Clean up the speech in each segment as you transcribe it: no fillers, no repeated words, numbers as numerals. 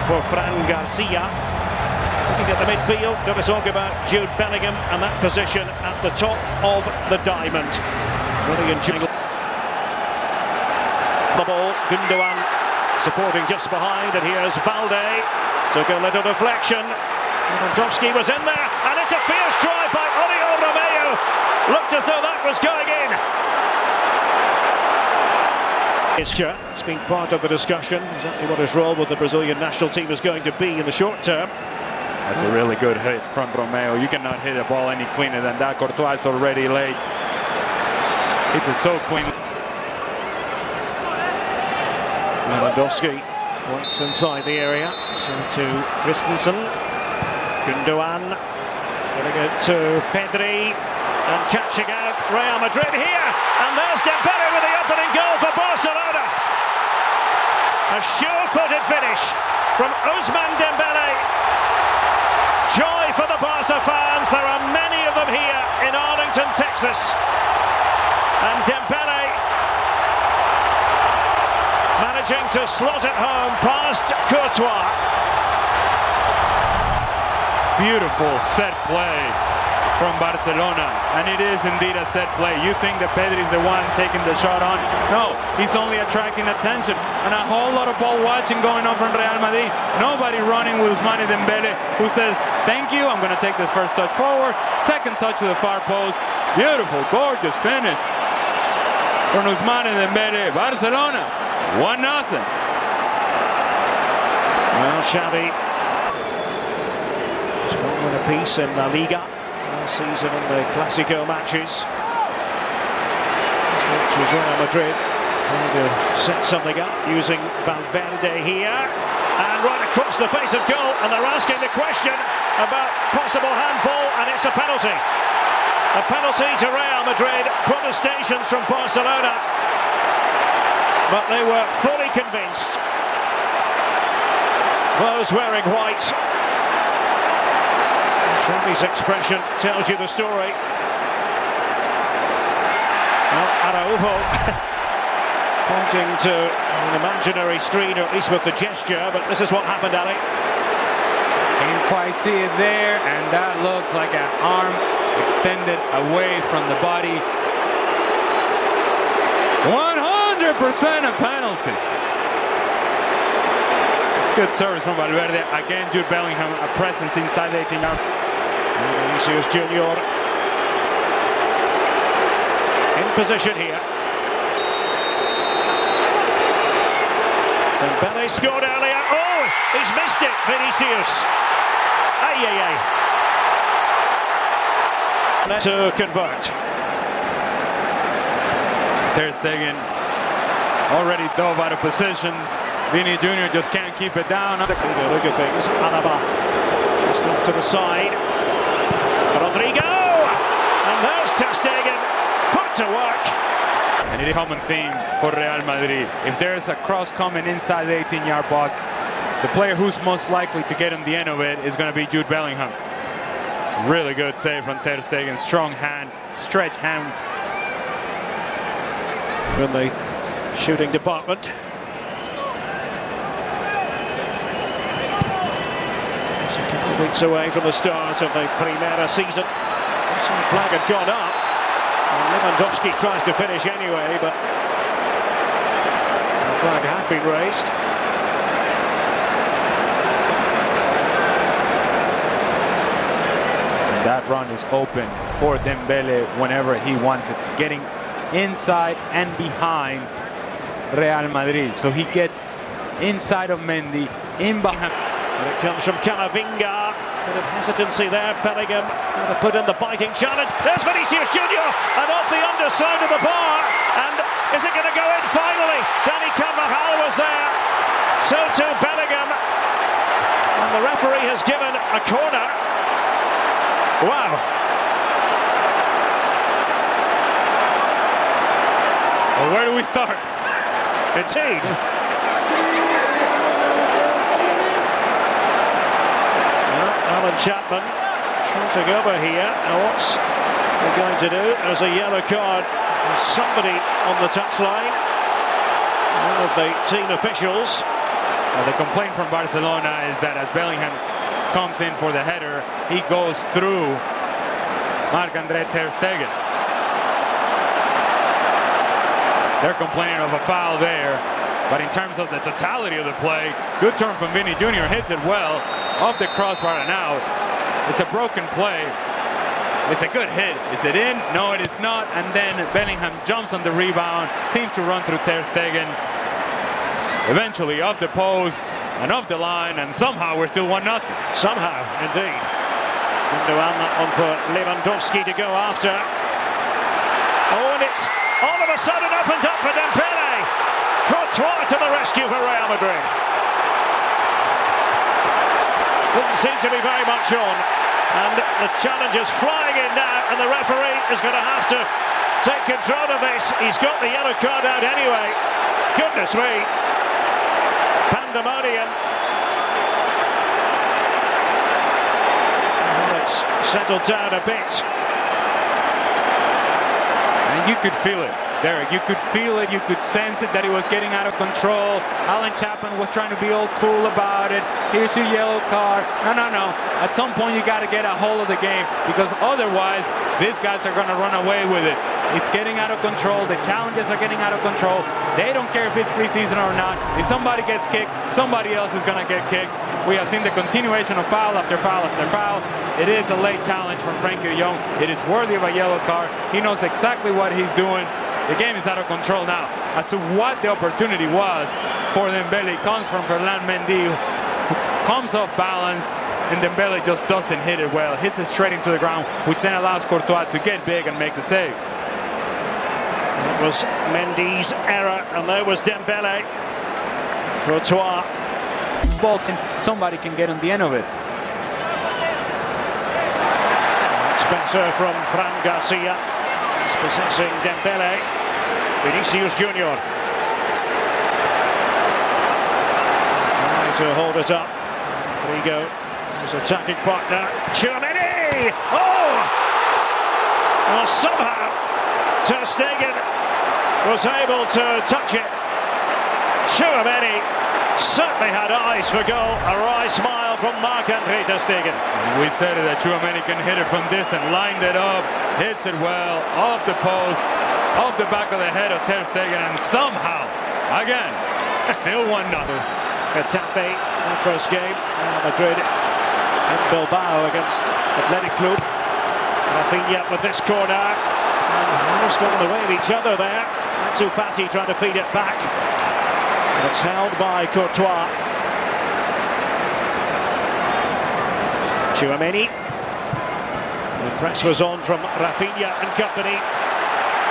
for Fran Garcia. Looking at the midfield, got to talk about Jude Bellingham and that position at the top of the diamond. Brilliant jingle. The ball, Gundogan supporting just behind, and here's Balde. Took a little deflection. Lewandowski was in there, and it's a fierce try by Oriol Romeo. Looked as though that was going in. It's been part of the discussion, exactly what his role with the Brazilian national team is going to be in the short term. That's a really good hit from Romeo. You cannot hit a ball any cleaner than that. Courtois is already late. It's so clean. Lewandowski works inside the area, so to Christensen. Gundogan, getting it to Pedri, and catching out Real Madrid here, and there's Dembele with the opening goal for Barcelona. A sure-footed finish from Ousmane Dembele. Joy for the Barca fans. There are many of them here in Arlington, Texas, and Dembele managing to slot it home past Courtois. Beautiful set play from Barcelona, and it is indeed a set play. You think that Pedri is the one taking the shot on? No, he's only attracting attention, and a whole lot of ball watching going on from Real Madrid. Nobody running with Ousmane Dembele, who says, thank you, I'm going to take this first touch forward, second touch to the far post. Beautiful, gorgeous finish from Ousmane Dembele. Barcelona, 1-0. Well, Xavi has one win apiece in La Liga last season in the Clásico matches. This was Real Madrid trying to set something up using Valverde here, and right across the face of goal, and they're asking the question about possible handball, and it's a penalty. A penalty to Real Madrid. Protestations from Barcelona, but they were fully convinced. Those wearing white. Xavi's expression tells you the story. Well, Araujo pointing to an imaginary screen, or at least with the gesture, but this is what happened, Ali. Can't quite see it there, and that looks like an arm extended away from the body. 100% a penalty. It's good service from Valverde. Again, Jude Bellingham, a presence inside the 18-yard. Vinicius Junior in position here. Dembele scored earlier. Oh, he's missed it, Vinicius. Ay. To convert. Ter Stegen already dove out of position. Vini Jr. just can't keep it down. Look at things. Alaba just off to the side. Rodrigo, and there's Ter Stegen put to work. And it is a common theme for Real Madrid. If there's a cross coming inside the 18-yard box, the player who's most likely to get on the end of it is going to be Jude Bellingham. Really good save from Ter Stegen. Strong hand, stretch hand. From the shooting department. It's a couple of weeks away from the start of the Primera season. The flag had gone up, and Lewandowski tries to finish anyway, but the flag had been raised. That run is open for Dembele whenever he wants it, getting inside and behind Real Madrid. So he gets inside of Mendy, in behind. And it comes from Camavinga. Bit of hesitancy there. Bellingham going to put in the biting challenge. There's Vinicius Junior, and off the underside of the bar. And is it going to go in finally? Dani Carvajal was there. So too Bellingham. And the referee has given a corner. Wow. Well, where do we start? Indeed. Alan Chapman trotting over here. Now what's they're going to do? There's a yellow card. There's somebody on the touchline. One of the team officials. The complaint from Barcelona is that as Bellingham comes in for the header, he goes through Marc-André ter Stegen. They're complaining of a foul there, but in terms of the totality of the play, good turn from Vinny Jr. hits it well off the crossbar, and now it's a broken play. It's a good hit. Is it in? No, it is not. And then Bellingham jumps on the rebound, seems to run through ter Stegen. Eventually off the post and off the line, and somehow we're still 1-0. Somehow, indeed. Gundogan, that one for Lewandowski to go after. Oh, and it's all of a sudden opened up for Dembele. Courtois to the rescue for Real Madrid. Didn't seem to be very much on. And the challenge is flying in now, and the referee is going to have to take control of this. He's got the yellow card out anyway. Goodness me. Pandemonium. Well, it's settled down a bit. And you could feel it, Derek. You could feel it. You could sense it, that it was getting out of control. Alan Chapman was trying to be all cool about it. Here's your yellow card. No. At some point, you got to get a hold of the game, because otherwise, these guys are going to run away with it. It's getting out of control. The challenges are getting out of control. They don't care if it's preseason or not. If somebody gets kicked, somebody else is going to get kicked. We have seen the continuation of foul after foul after foul. It is a late challenge from Frankie de Jong. It is worthy of a yellow card. He knows exactly what he's doing. The game is out of control now. As to what the opportunity was for Dembele, comes from Ferland Mendy, who comes off balance, and Dembele just doesn't hit it well. Hits it straight into the ground, which then allows Courtois to get big and make the save. It was Mendy's error, and there was Dembele. Courtois. Somebody can get on the end of it. That's better from Fran Garcia. He's possessing Dembele. Vinicius Junior. Trying to hold it up. Rigo, his attacking partner. Tchouaméni! Oh! Well, somehow ter Stegen was able to touch it. Tchouaméni certainly had eyes for goal. A wry smile from Marc-André ter Stegen. We said it, that Tchouaméni can hit it from this, and lined it up, hits it well, off the post, off the back of the head of ter Stegen, and somehow, again, still 1-0. Getafe, their first game. Real Madrid in Bilbao against Athletic Club. Rafinha with this corner, and almost got in the way of each other there. Ansu Fati trying to feed it back. And it's held by Courtois. Tchouaméni. The press was on from Rafinha and company.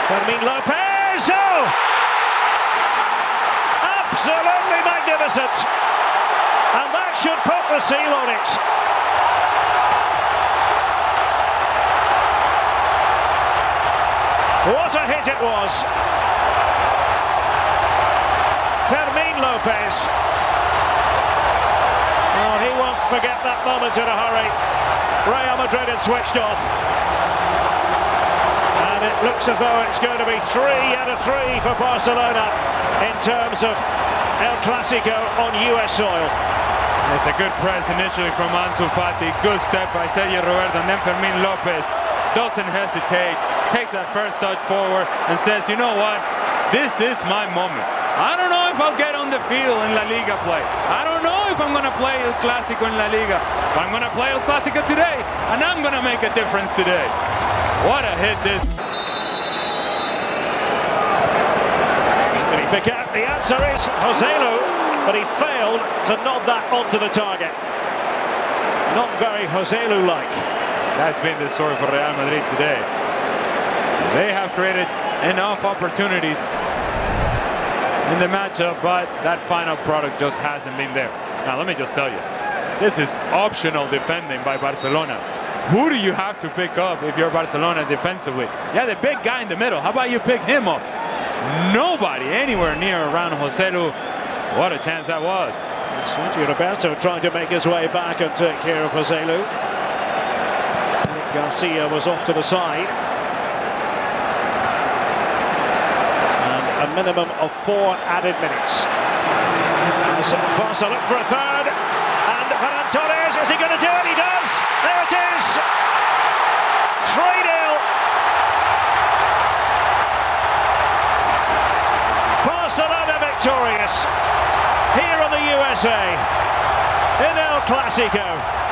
Fermin Lopez. Oh! Absolutely magnificent. And that should put the seal on it. What a hit it was. Fermin Lopez. Oh, he won't forget that moment in a hurry. Real Madrid had switched off. And it looks as though it's going to be 3 out of 3 for Barcelona in terms of El Clasico on US soil. It's a good press initially from Ansu Fati. Good step by Sergio Roberto, and then Fermin Lopez doesn't hesitate, takes that first touch forward and says, you know what, this is my moment. I don't know if I'll get on the field in La Liga play. I don't know if I'm going to play El Clasico in La Liga, but I'm going to play El Clasico today, and I'm going to make a difference today. What a hit this. Did he pick out? The answer is Joselu, but he failed to nod that onto the target. Not very Joselu-like. That's been the story for Real Madrid today. They have created enough opportunities in the matchup, but that final product just hasn't been there. Now, let me just tell you, this is optional defending by Barcelona. Who do you have to pick up if you're Barcelona defensively? Yeah, the big guy in the middle. How about you pick him up? Nobody anywhere near around Joselu. What a chance that was. Sergio Roberto trying to make his way back and take care of Joselu. Garcia was off to the side. And a minimum of 4 added minutes as as Barca look for a third. And Ferran Torres, is he going to do it? He does! There it is! 3-0. Barcelona victorious here in the USA in El Clasico.